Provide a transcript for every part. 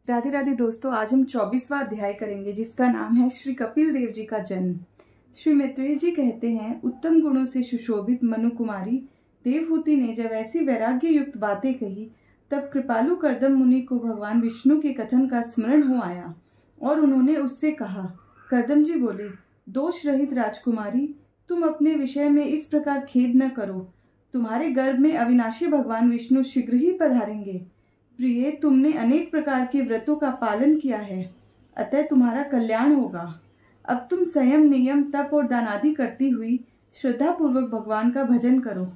राधे राधे दोस्तों, आज हम 24वां अध्याय करेंगे जिसका नाम है श्री कपिल देव जी का जन्म। श्री मैत्रेय जी कहते हैं, उत्तम गुणों से सुशोभित मनु कुमारी देवहूति ने जब ऐसी वैराग्य युक्त बातें कही तब कृपालु कर्दम मुनि को भगवान विष्णु के कथन का स्मरण हो आया और उन्होंने उससे कहा। कर्दम जी बोले, दोष रहित राजकुमारी, तुम अपने विषय में इस प्रकार खेद न करो। तुम्हारे गर्भ में अविनाशी भगवान विष्णु शीघ्र ही पधारेंगे। प्रिय, तुमने अनेक प्रकार के व्रतों का पालन किया है, अतः तुम्हारा कल्याण होगा। अब तुम संयम, नियम, तप और दान आदि करती हुई श्रद्धा पूर्वक भगवान का भजन करो।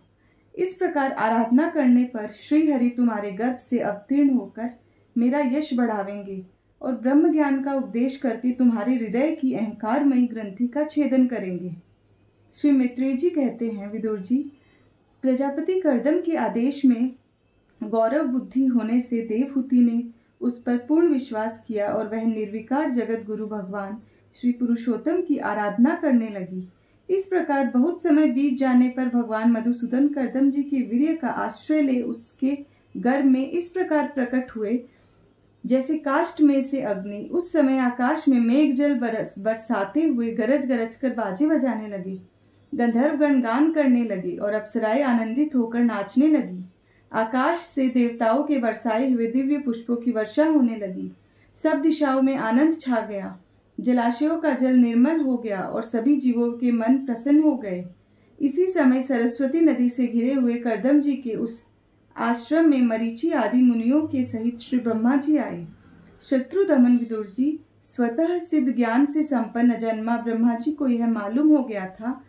इस प्रकार आराधना करने पर श्री हरि तुम्हारे गर्भ से अवतीर्ण होकर मेरा यश बढ़ावेंगे और ब्रह्म ज्ञान का उपदेश करके तुम्हारे हृदय की अहंकारमयी ग्रंथि का छेदन करेंगे। श्री मैत्रेय जी कहते हैं, विदुर जी, प्रजापति कर्दम के आदेश में गौरव बुद्धि होने से देवहूति ने उस पर पूर्ण विश्वास किया और वह निर्विकार जगत गुरु भगवान श्री पुरुषोत्तम की आराधना करने लगी। इस प्रकार बहुत समय बीत जाने पर भगवान मधुसूदन कर्दम जी के वीर्य का आश्रय ले उसके गर्भ में इस प्रकार प्रकट हुए जैसे काष्ठ में से अग्नि। उस समय आकाश में मेघ जल बरसाते हुए गरज गरज कर बाजे बजाने लगे, गंधर्वगण गान करने लगे और अप्सराएं आनंदित होकर नाचने लगी। आकाश से देवताओं के बरसाए हुए दिव्य पुष्पों की वर्षा होने लगी। सब दिशाओं में आनंद छा गया। जलाशयों का जल निर्मल हो गया और सभी जीवों के मन प्रसन्न हो गए। इसी समय सरस्वती नदी से घिरे हुए कर्दम जी के उस आश्रम में मरीचि आदि मुनियों के सहित श्री ब्रह्मा जी आए। शत्रु दमन विदुर जी, स्वतः सिद्ध ज्ञान से संपन्न जन्मा ब्रह्मा जी को यह मालूम हो गया था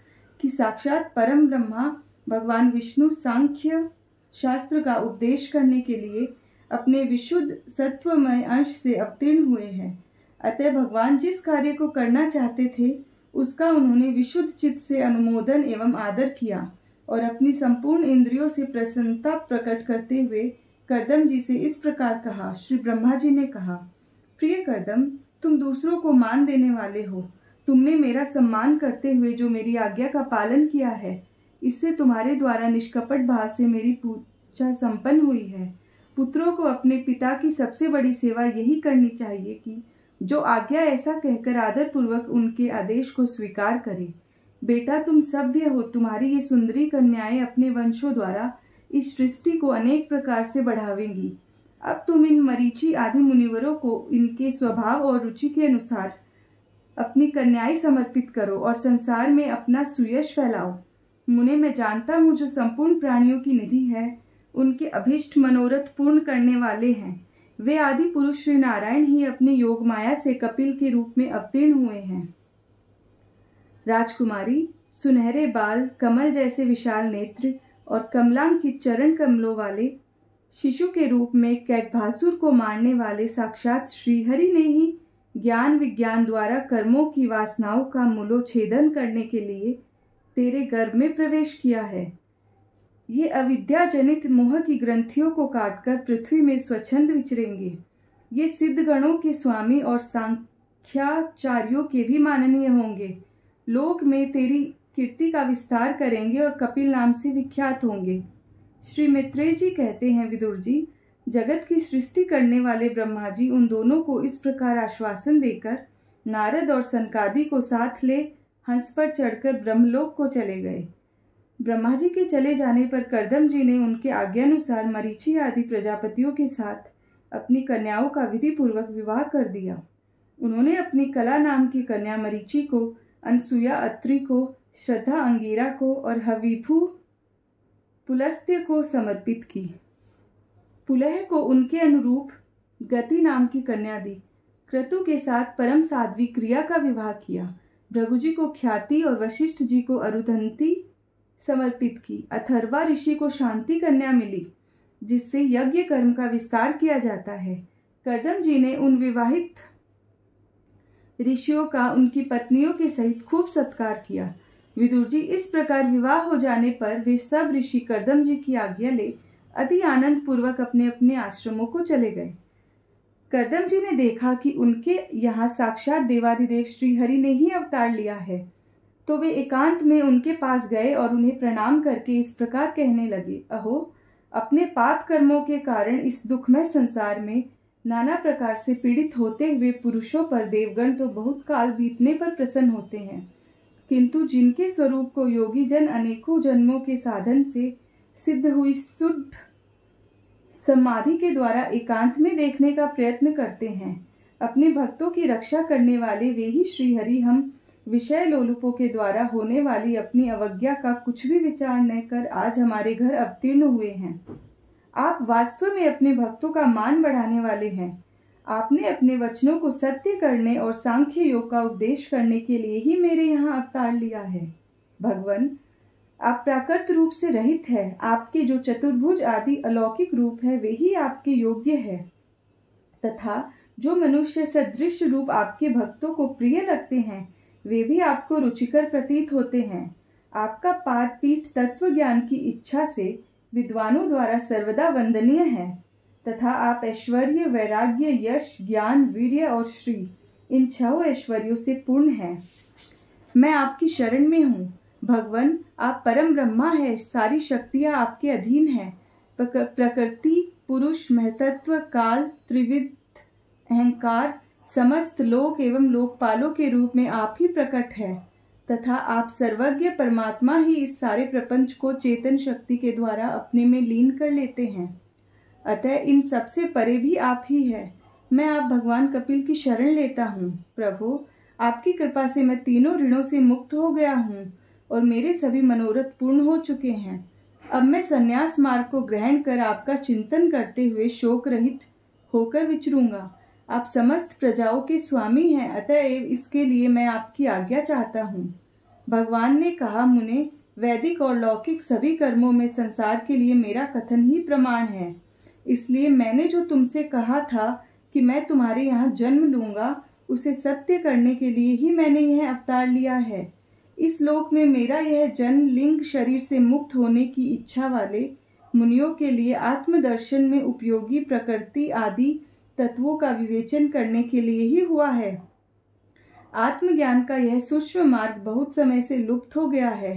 कि साक्षात परम ब्रह्मा भगवान विष्णु सांख्य शास्त्र का उपदेश करने के लिए अपने विशुद्ध सत्वमय अंश से अवतीर्ण हुए हैं। अतः भगवान जिस कार्य को करना चाहते थे उसका उन्होंने विशुद्ध चित्त से अनुमोदन एवं आदर किया और अपनी संपूर्ण इंद्रियों से प्रसन्नता प्रकट करते हुए कर्दम जी से इस प्रकार कहा। श्री ब्रह्मा जी ने कहा, प्रिय कर्दम, तुम दूसरों को मान देने वाले हो। तुमने मेरा सम्मान करते हुए जो मेरी आज्ञा का पालन किया है, इससे तुम्हारे द्वारा निष्कपट भाव से मेरी पूजा संपन्न हुई है। पुत्रों को अपने पिता की सबसे बड़ी सेवा यही करनी चाहिए कि जो आज्ञा ऐसा कहकर आदर पूर्वक उनके आदेश को स्वीकार करे। बेटा, तुम सभ्य हो। तुम्हारी ये सुंदरी कन्याएं अपने वंशों द्वारा इस सृष्टि को अनेक प्रकार से बढ़ावेंगी। अब तुम इन मरीचि आदि मुनिवरों को इनके स्वभाव और रुचि के अनुसार अपनी कन्याएं समर्पित करो और संसार में अपना सुयश फैलाओ। मुने, मैं जानता हूँ जो संपूर्ण प्राणियों की निधि है, उनके अभिष्ट मनोरथ पूर्ण करने वाले हैं। वे आदि पुरुष श्री नारायण ही अपने योग माया से कपिल के रूप में अवतीर्ण हुए हैं। राजकुमारी, सुनहरे बाल, कमल जैसे विशाल नेत्र और कमलांकित चरण कमलों वाले शिशु के रूप में कैटभासुर को मारने वाले साक्षात श्रीहरि ने ही ज्ञान विज्ञान द्वारा कर्मों की वासनाओं का मूलोच्छेदन करने के लिए तेरे गर्भ में प्रवेश किया है। ये अविद्या जनित मोह की ग्रंथियों को काटकर पृथ्वी में स्वच्छंद विचरेंगे। ये सिद्ध गणों के स्वामी और सांख्याचार्यों के भी माननीय होंगे। लोक में तेरी कीर्ति का विस्तार करेंगे और कपिल नाम से विख्यात होंगे। श्री मैत्रेय जी कहते हैं, विदुर जी, जगत की सृष्टि करने वाले ब्रह्मा जी उन दोनों को इस प्रकार आश्वासन देकर नारद और सनकादि को साथ ले हंस पर चढ़कर ब्रह्मलोक को चले गए। ब्रह्मा जी के चले जाने पर कर्दम जी ने उनके आज्ञानुसार मरीचि आदि प्रजापतियों के साथ अपनी कन्याओं का विधि पूर्वक विवाह कर दिया। उन्होंने अपनी कला नाम की कन्या मरीचि को अनसुया अत्रि को, श्रद्धा अंगिरा को और हविभू पुलस्त्य को समर्पित की। पुलह को उनके अनुरूप गति नाम की कन्या दी। क्रतु के साथ परम साध्वी क्रिया का विवाह किया। भृगु जी को ख्याति और वशिष्ठ जी को अरुधंती समर्पित की। अथर्वा ऋषि को शांति कन्या मिली जिससे यज्ञ कर्म का विस्तार किया जाता है। कर्दम जी ने उन विवाहित ऋषियों का उनकी पत्नियों के सहित खूब सत्कार किया। विदुर जी, इस प्रकार विवाह हो जाने पर वे सब ऋषि कर्दम जी की आज्ञा ले अति आनंद पूर्वक अपने अपने आश्रमों को चले गए। कर्दम जी ने देखा कि उनके यहाँ साक्षात देवाधिदेव श्री हरि ने ही अवतार लिया है, तो वे एकांत में उनके पास गए और उन्हें प्रणाम करके इस प्रकार कहने लगे, अहो, अपने पाप कर्मों के कारण इस दुखमय संसार में नाना प्रकार से पीड़ित होते हुए पुरुषों पर देवगण तो बहुत काल बीतने पर प्रसन्न होते हैं, किंतु जिनके स्वरूप को योगी जन अनेकों जन्मों के साधन से सिद्ध हुई शुद्ध समाधि के द्वारा एकांत में देखने का प्रयत्न करते हैं, अपने भक्तों की रक्षा करने वाले वे ही श्रीहरि हम विषय लोलुपों के द्वारा होने वाली अपनी अवज्ञा का कुछ भी विचार न कर आज हमारे घर अवतीर्ण हुए हैं। आप वास्तव में अपने भक्तों का मान बढ़ाने वाले हैं। आपने अपने वचनों को सत्य करने और सांख्य योग का उपदेश करने के लिए ही मेरे यहाँ अवतार लिया है। भगवान, आप प्राकृत रूप से रहित है। आपके जो चतुर्भुज आदि अलौकिक रूप है वे ही आपके योग्य है, तथा जो मनुष्य सदृश रूप आपके भक्तों को प्रिय लगते हैं वे भी आपको रुचिकर प्रतीत होते हैं। आपका पाद पीठ तत्व ज्ञान की इच्छा से विद्वानों द्वारा सर्वदा वंदनीय है, तथा आप ऐश्वर्य, वैराग्य, यश, ज्ञान, वीर्य और श्री इन 6 ऐश्वर्यों से पूर्ण हैं। मैं आपकी शरण में हूँ। भगवान, आप परम ब्रह्मा है। सारी शक्तियाँ आपके अधीन हैं। प्रकृति, पुरुष, महतत्व, काल, त्रिविध, अहंकार, समस्त लोक एवं लोकपालों के रूप में आप ही प्रकट है, तथा आप सर्वज्ञ परमात्मा ही इस सारे प्रपंच को चेतन शक्ति के द्वारा अपने में लीन कर लेते हैं। अतः इन सबसे परे भी आप ही है। मैं आप भगवान कपिल की शरण लेता हूँ। प्रभु, आपकी कृपा से मैं तीनों ऋणों से मुक्त हो गया हूँ और मेरे सभी मनोरथ पूर्ण हो चुके हैं। अब मैं संन्यास मार्ग को ग्रहण कर आपका चिंतन करते हुए शोक रहित होकर विचरूंगा। आप समस्त प्रजाओं के स्वामी हैं, अतएव इसके लिए मैं आपकी आज्ञा चाहता हूँ। भगवान ने कहा, मुने, वैदिक और लौकिक सभी कर्मों में संसार के लिए मेरा कथन ही प्रमाण है। इसलिए मैंने जो तुमसे कहा था कि मैं तुम्हारे यहाँ जन्म लूंगा, उसे सत्य करने के लिए ही मैंने यह अवतार लिया है। इस लोक में मेरा यह जन्म लिंग शरीर से मुक्त होने की इच्छा वाले मुनियों के लिए आत्मदर्शन में उपयोगी प्रकृति आदि तत्वों का विवेचन करने के लिए ही हुआ है। आत्मज्ञान का यह सूक्ष्म मार्ग बहुत समय से लुप्त हो गया है।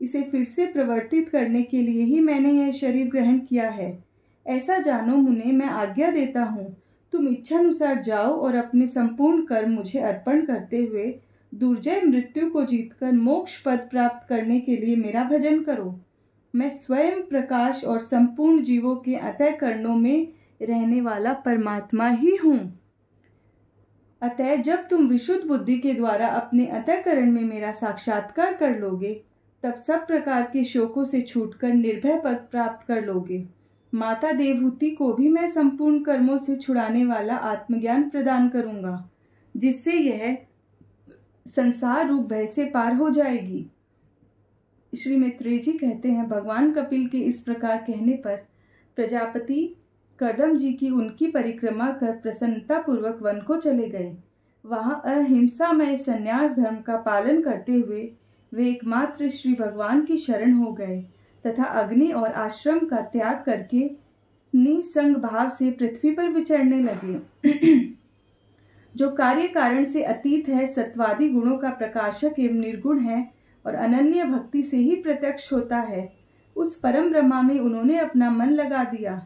इसे फिर से प्रवर्तित करने के लिए ही मैंने यह शरीर ग्रहण किया है। ऐसा जानो मुने, मैं आज्ञा देता हूँ, तुम इच्छानुसार जाओ और अपने संपूर्ण कर्म मुझे अर्पण करते हुए दुर्जय मृत्यु को जीतकर मोक्ष पद प्राप्त करने के लिए मेरा भजन करो। मैं स्वयं प्रकाश और संपूर्ण जीवों के अंतःकरणों में रहने वाला परमात्मा ही हूँ। अतः जब तुम विशुद्ध बुद्धि के द्वारा अपने अंतःकरण में मेरा साक्षात्कार कर लोगे, तब सब प्रकार के शोकों से छूटकर निर्भय पद प्राप्त कर लोगे। माता देवहूति को भी मैं संपूर्ण कर्मों से छुड़ाने वाला आत्मज्ञान प्रदान करूंगा, जिससे यह संसार रूप भय से पार हो जाएगी। श्री मैत्रेय जी कहते हैं, भगवान कपिल के इस प्रकार कहने पर प्रजापति कर्दम जी की उनकी परिक्रमा कर प्रसन्नता पूर्वक वन को चले गए। वहां अहिंसामय संन्यास धर्म का पालन करते हुए वे एकमात्र श्री भगवान की शरण हो गए तथा अग्नि और आश्रम का त्याग करके निसंग भाव से पृथ्वी पर विचरने लगे। जो कार्य कारण से अतीत है, सत्वादी गुणों का प्रकाशक एवं निर्गुण है और अनन्य भक्ति से ही प्रत्यक्ष होता है, उस परम ब्रह्मा में उन्होंने अपना मन लगा दिया।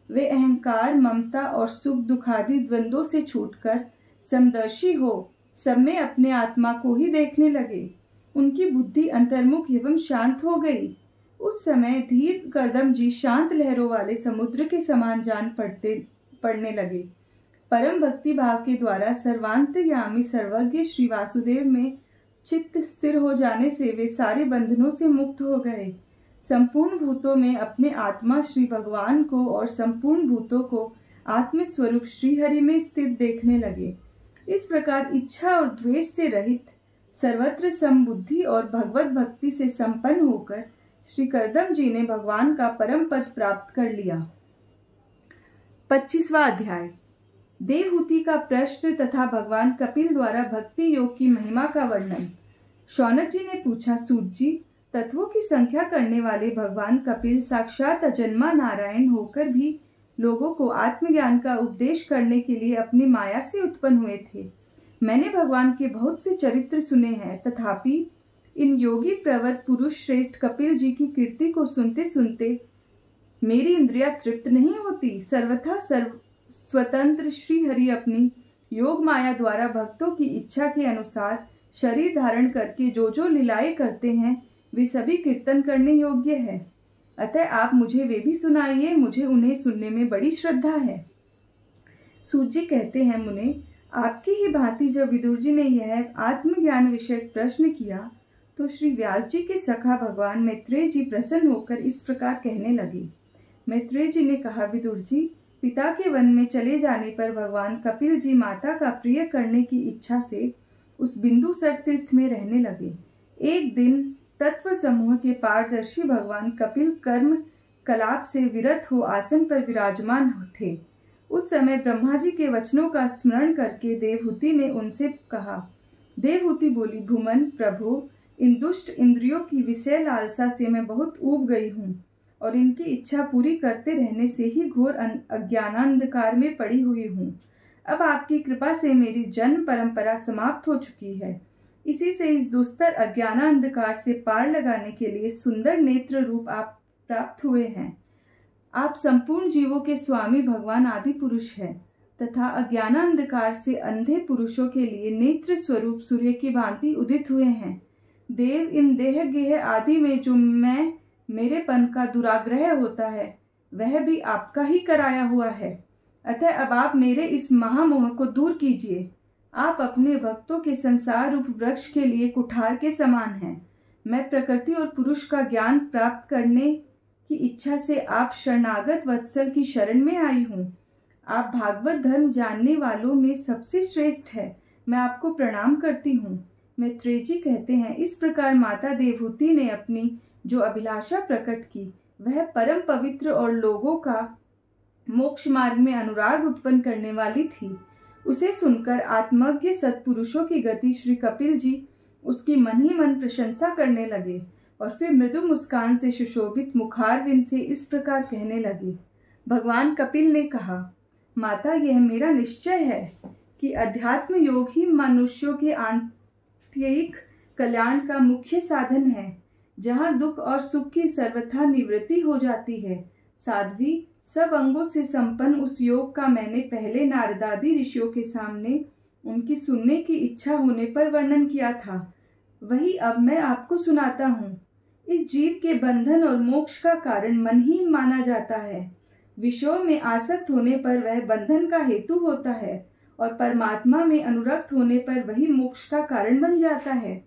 वे अहंकार, ममता और सुख दुखादि द्वंद्वों से छूटकर समदर्शी हो सब में अपने आत्मा को ही देखने लगे। उनकी बुद्धि अंतर्मुख एवं शांत हो गई। उस समय धीर कर्दम जी शांत लहरों वाले समुद्र के समान जान पड़ने लगे। परम भक्ति भाव के द्वारा सर्वांतर्यामी सर्वज्ञ श्री वासुदेव में चित्त स्थिर हो जाने से वे सारे बंधनों से मुक्त हो गए। संपूर्ण भूतों में अपने आत्मा श्री भगवान को और संपूर्ण भूतों को आत्म स्वरूप श्री हरि में स्थित देखने लगे। इस प्रकार इच्छा और द्वेष से रहित, सर्वत्र समबुद्धि और भगवत भक्ति से संपन्न होकर श्री कर्दम जी ने भगवान का परम पद प्राप्त कर लिया। 25वां अध्याय, देवहूति का प्रश्न तथा भगवान कपिल द्वारा भक्ति योग की महिमा का वर्णन। शौनक जी ने पूछा, सूत जी, तत्वों की संख्या करने वाले भगवान कपिल साक्षात अजन्मा नारायण होकर भी लोगों को आत्मज्ञान का उपदेश करने के लिए अपनी माया से उत्पन्न हुए थे। मैंने भगवान के बहुत से चरित्र सुने हैं, तथापि इन योगी प्रवर पुरुष श्रेष्ठ कपिल जी की कीर्ति को सुनते सुनते मेरी इंद्रियां तृप्त नहीं होती। सर्वथा स्वतंत्र श्री हरि अपनी योग माया द्वारा भक्तों की इच्छा के अनुसार शरीर धारण करके जो जो लीलाएं करते हैं वे सभी कीर्तन करने योग्य है। अतः आप मुझे वे भी सुनाइए, मुझे उन्हें सुनने में बड़ी श्रद्धा है। सूत जी कहते हैं, मुने, आपकी ही भांति जब विदुर जी ने यह आत्मज्ञान विषयक प्रश्न किया तो श्री व्यास जी के सखा भगवान मैत्रेय जी प्रसन्न होकर इस प्रकार कहने लगे। मैत्रेय जी ने कहा, विदुर जी, पिता के वन में चले जाने पर भगवान कपिल जी माता का प्रिय करने की इच्छा से उस बिंदुसर तीर्थ में रहने लगे। एक दिन तत्व समूह के पारदर्शी भगवान कपिल कर्म कलाप से विरत हो आसन पर विराजमान थे। उस समय ब्रह्मा जी के वचनों का स्मरण करके देवहूति ने उनसे कहा। देवहूति बोली, भूमन प्रभु, इन दुष्ट इंद्रियों की विषय लालसा से मैं बहुत ऊब गई हूँ और इनकी इच्छा पूरी करते रहने से ही घोर अज्ञानांधकार में पड़ी हुई हूँ। अब आपकी कृपा से मेरी जन्म परंपरा समाप्त हो चुकी है। इसी से इस दुस्तर अज्ञानांधकार से पार लगाने के लिए सुंदर नेत्र रूप आप प्राप्त हुए हैं। आप संपूर्ण जीवों के स्वामी भगवान आदि पुरुष हैं तथा अज्ञानांधकार से अंधे पुरुषों के लिए नेत्र स्वरूप सूर्य की भांति उदित हुए हैं। देव, इन देह गेह आदि में जो मेरेपन का दुराग्रह होता है वह भी आपका ही कराया हुआ है। अतः अब आप मेरे इस महामोह को दूर कीजिए। आप अपने भक्तों के संसार रूप वृक्ष के लिए कुठार के समान हैं। मैं प्रकृति और पुरुष का ज्ञान प्राप्त करने की इच्छा से आप शरणागत वत्सल की शरण में आई हूँ। आप भागवत धर्म जानने वालों में सबसे श्रेष्ठ है। मैं आपको प्रणाम करती हूँ। मैत्रेय जी कहते हैं, इस प्रकार माता देवहूति ने अपनी जो अभिलाषा प्रकट की वह परम पवित्र और लोगों का मोक्ष मार्ग में अनुराग उत्पन्न करने वाली थी। उसे सुनकर आत्मज्ञ सत्पुरुषों की गति श्री कपिल जी उसकी मन ही मन प्रशंसा करने लगे और फिर मृदु मुस्कान से सुशोभित मुखारविंद से इस प्रकार कहने लगे। भगवान कपिल ने कहा, माता, यह मेरा निश्चय है कि अध्यात्म योग ही मनुष्यों के आंतरिक कल्याण का मुख्य साधन है, जहाँ दुख और सुख की सर्वथा निवृत्ति हो जाती है। साध्वी, सब अंगों से संपन्न उस योग का मैंने पहले नारदादि ऋषियों के सामने उनकी सुनने की इच्छा होने पर वर्णन किया था, वही अब मैं आपको सुनाता हूँ। इस जीव के बंधन और मोक्ष का कारण मन ही माना जाता है। विषयों में आसक्त होने पर वह बंधन का हेतु होता है और परमात्मा में अनुरक्त होने पर वही मोक्ष का कारण बन जाता है।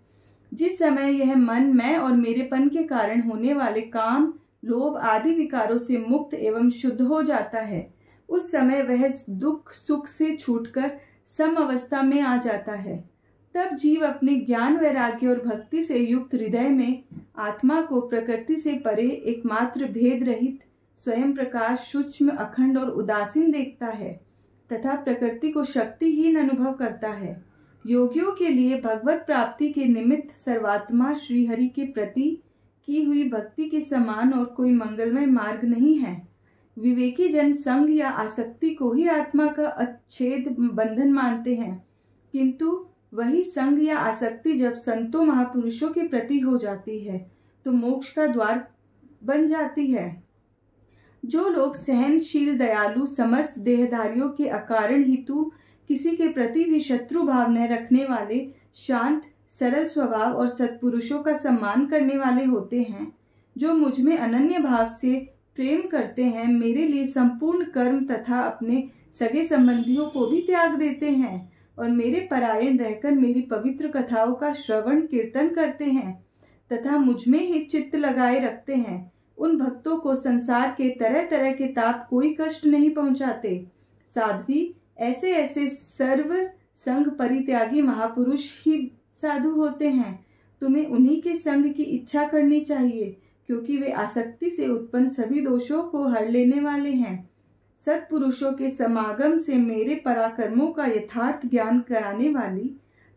जिस समय यह मन मैं और मेरेपन के कारण होने वाले काम, लोभ आदि विकारों से मुक्त एवं शुद्ध हो जाता है, उस समय वह दुख सुख से छूटकर सम अवस्था में आ जाता है। तब जीव अपने ज्ञान वैराग्य और भक्ति से युक्त हृदय में आत्मा को प्रकृति से परे एकमात्र भेद रहित स्वयं प्रकाश सूक्ष्म अखंड और उदासीन देखता है तथा प्रकृति को शक्तिहीन अनुभव करता है। योगियों के लिए भगवत प्राप्ति के निमित्त सर्वात्मा श्रीहरि के प्रति की हुई भक्ति के समान और कोई मंगलमय मार्ग नहीं है। विवेकी जन संग या आसक्ति को ही आत्मा का अच्छेद बंधन मानते हैं, किंतु वही संग या आसक्ति जब संतों महापुरुषों के प्रति हो जाती है तो मोक्ष का द्वार बन जाती है। जो लोग सहनशील, दयालु, समस्त देहधारियों के अकारण हेतु किसी के प्रति भी शत्रु भाव न रखने वाले, शांत, सरल स्वभाव और सत्पुरुषों का सम्मान करने वाले होते हैं, जो मुझ में अनन्य भाव से प्रेम करते हैं, मेरे लिए संपूर्ण कर्म तथा अपने सगे संबंधियों को भी त्याग देते हैं और मेरे परायण रहकर मेरी पवित्र कथाओं का श्रवण कीर्तन करते हैं तथा मुझ में ही चित्त लगाए रखते हैं, उन भक्तों को संसार के तरह तरह के ताप कोई कष्ट नहीं पहुंचाते। साध्वी, ऐसे ऐसे सर्व संग परित्यागी महापुरुष ही साधु होते हैं। तुम्हें उन्हीं के संग की इच्छा करनी चाहिए, क्योंकि वे आसक्ति से उत्पन्न सभी दोषों को हर लेने वाले हैं। सत्पुरुषों के समागम से मेरे पराक्रमों का यथार्थ ज्ञान कराने वाली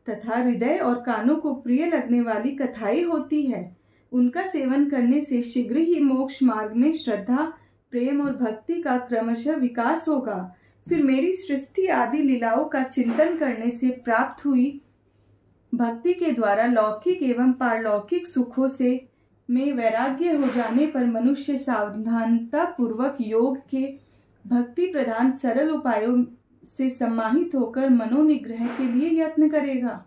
तथा हृदय और कानों को प्रिय लगने वाली कथाएं होती है। उनका सेवन करने से शीघ्र ही मोक्ष मार्ग में श्रद्धा, प्रेम और भक्ति का क्रमशः विकास होगा। फिर मेरी सृष्टि आदि लीलाओं का चिंतन करने से प्राप्त हुई भक्ति के द्वारा लौकिक एवं पारलौकिक सुखों से में वैराग्य हो जाने पर मनुष्य सावधानता पूर्वक योग के भक्ति प्रधान सरल उपायों से सम्माहित होकर मनोनिग्रह के लिए यत्न करेगा।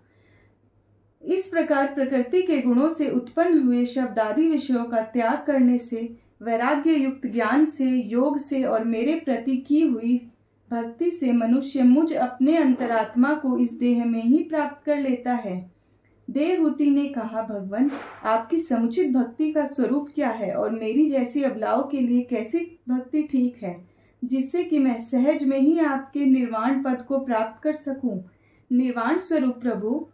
इस प्रकार प्रकृति के गुणों से उत्पन्न हुए शब्दादि विषयों का त्याग करने से, वैराग्य युक्त ज्ञान से, योग से और मेरे प्रति की हुई भक्ति से मनुष्य मुझ अपने अंतरात्मा को इस देह में ही प्राप्त कर लेता है। देवहूति ने कहा, भगवान, आपकी समुचित भक्ति का स्वरूप क्या है और मेरी जैसी अबलाओं के लिए कैसी भक्ति ठीक है, जिससे कि मैं सहज में ही आपके निर्वाण पद को प्राप्त कर सकूं। निर्वाण स्वरूप प्रभु,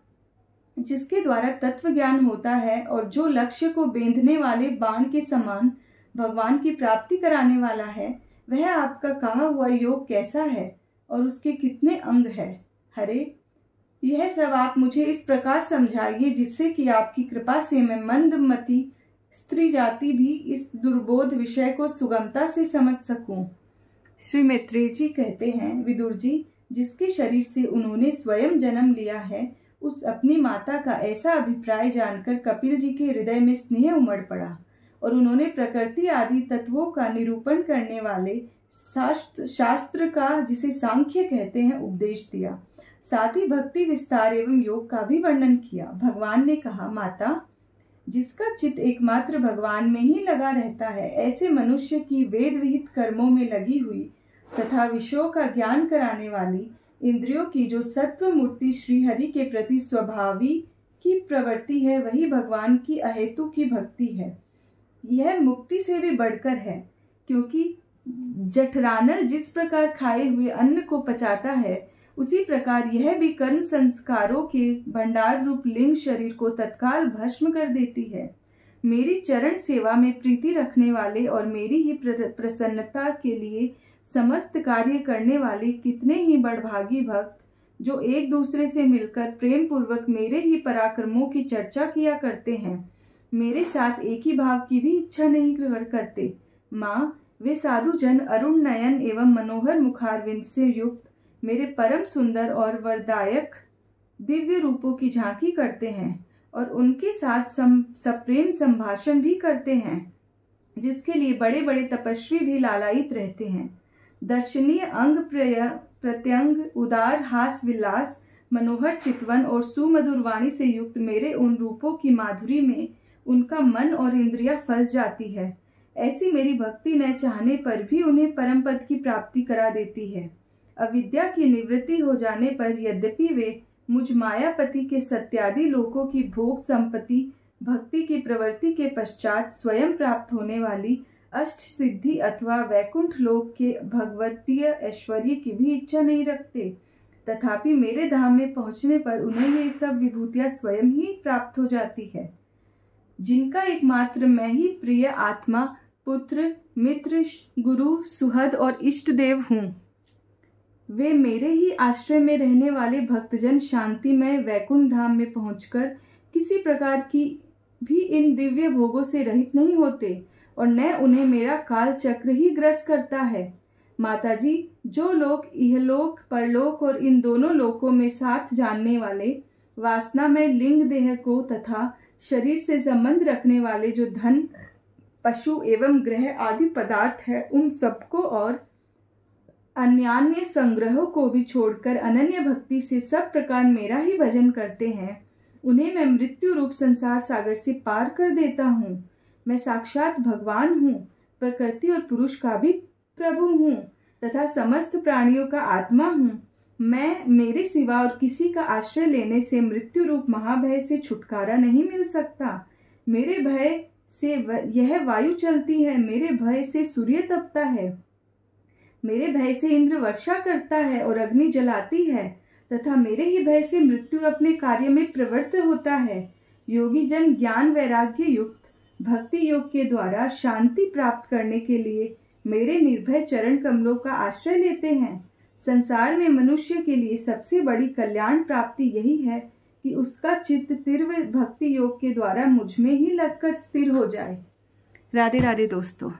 जिसके द्वारा तत्व ज्ञान होता है और जो लक्ष्य को बेंधने वाले बाण के समान भगवान की प्राप्ति कराने वाला है, वह आपका कहा हुआ योग कैसा है और उसके कितने अंग है। हरे, यह सब आप मुझे इस प्रकार समझाइए जिससे कि आपकी कृपा से मैं मंदमती स्त्री जाति भी इस दुर्बोध विषय को सुगमता से समझ सकूं। श्री मैत्रेय जी कहते हैं, विदुर जी, जिसके शरीर से उन्होंने स्वयं जन्म लिया है, उस अपनी माता का ऐसा अभिप्राय जानकर कपिल जी के हृदय में स्नेह उमड़ पड़ा और उन्होंने प्रकृति आदि तत्वों का निरूपण करने वाले शास्त्र का, जिसे सांख्य कहते हैं, उपदेश दिया। साथ ही भक्ति विस्तार एवं योग का भी वर्णन किया। भगवान ने कहा, माता, जिसका चित्त एकमात्र भगवान में ही लगा रहता है, ऐसे मनुष्य की वेद विहित कर्मों में लगी हुई तथा विषयों का ज्ञान कराने वाली इंद्रियों की जो सत्व मूर्ति श्री हरि के प्रति स्वभावी की प्रवृत्ति है, वही भगवान की अहेतु की भक्ति है। यह मुक्ति से भी बढ़कर है, क्योंकि जठरानल जिस प्रकार खाए हुए अन्न को पचाता है, उसी प्रकार यह भी कर्म संस्कारों के भंडार रूप लिंग शरीर को तत्काल भस्म कर देती है। मेरी चरण सेवा में प्रीति रखने वाले और मेरी ही प्रसन्नता के लिए समस्त कार्य करने वाले कितने ही बड़भागी भक्त, जो एक दूसरे से मिलकर प्रेम पूर्वक मेरे ही पराक्रमों की चर्चा किया करते हैं, मेरे साथ एक ही भाव की भी इच्छा नहीं करते। माँ, वे साधु जन अरुण नयन एवं मनोहर मुखारविंद से युक्त मेरे परम सुंदर और वरदायक दिव्य रूपों की झांकी करते हैं और उनके साथ सप्रेम संभाषण भी करते हैं, जिसके लिए बड़े बड़े तपस्वी भी लालायित रहते हैं। दर्शनीय अंग प्रत्यंग, उदार हास विलास, मनोहर चितवन और सुमधुर वाणी से युक्त मेरे उन रूपों की माधुरी में उनका मन और इंद्रियां फंस जाती है। ऐसी मेरी भक्ति न चाहने पर भी उन्हें परम पद की प्राप्ति करा देती है। अविद्या की निवृत्ति हो जाने पर यद्यपि वे मुझ मायापति के सत्यादि लोकों की भोग संपत्ति भक्ति की प्रवृत्ति के पश्चात स्वयं प्राप्त होने वाली अष्ट सिद्धि अथवा वैकुंठ लोक के भगवतीय ऐश्वर्य की भी इच्छा नहीं रखते, तथापि मेरे धाम में पहुंचने पर उन्हें ये सब विभूतियां स्वयं ही प्राप्त हो जाती है, जिनका एकमात्र मैं ही प्रिय आत्मा, पुत्र, मित्र, गुरु, सुहद और इष्ट देव हूँ। वे मेरे ही आश्रय में रहने वाले भक्तजन शांतिमय वैकुंठ धाम में पहुंचकर किसी प्रकार की भी इन दिव्य भोगों से रहित नहीं होते और न उन्हें मेरा काल चक्र ही ग्रस्त करता है। माताजी, जो लोग इहलोक, परलोक और इन दोनों लोकों में साथ जानने वाले वासना में लिंग देह को तथा शरीर से संबंध रखने वाले जो धन, पशु एवं ग्रह आदि पदार्थ है, उन सबको और अन्यान्य संग्रहों को भी छोड़कर अनन्य भक्ति से सब प्रकार मेरा ही भजन करते हैं, उन्हें मैं मृत्यु रूप संसार सागर से पार कर देता हूँ। मैं साक्षात भगवान हूँ, प्रकृति और पुरुष का भी प्रभु हूँ तथा समस्त प्राणियों का आत्मा हूँ। मैं मेरे सिवा और किसी का आश्रय लेने से मृत्यु रूप महाभय से छुटकारा नहीं मिल सकता। मेरे भय से यह वायु चलती है, मेरे भय से सूर्य तपता है, मेरे भय से इंद्र वर्षा करता है और अग्नि जलाती है तथा मेरे ही भय से मृत्यु अपने कार्य में प्रवृत्त होता है। योगी जन ज्ञान वैराग्य युक्त भक्ति योग के द्वारा शांति प्राप्त करने के लिए मेरे निर्भय चरण कमलों का आश्रय लेते हैं। संसार में मनुष्य के लिए सबसे बड़ी कल्याण प्राप्ति यही है कि उसका चित्त तीव्र भक्ति योग के द्वारा मुझ में ही लगकर स्थिर हो जाए। राधे राधे दोस्तों।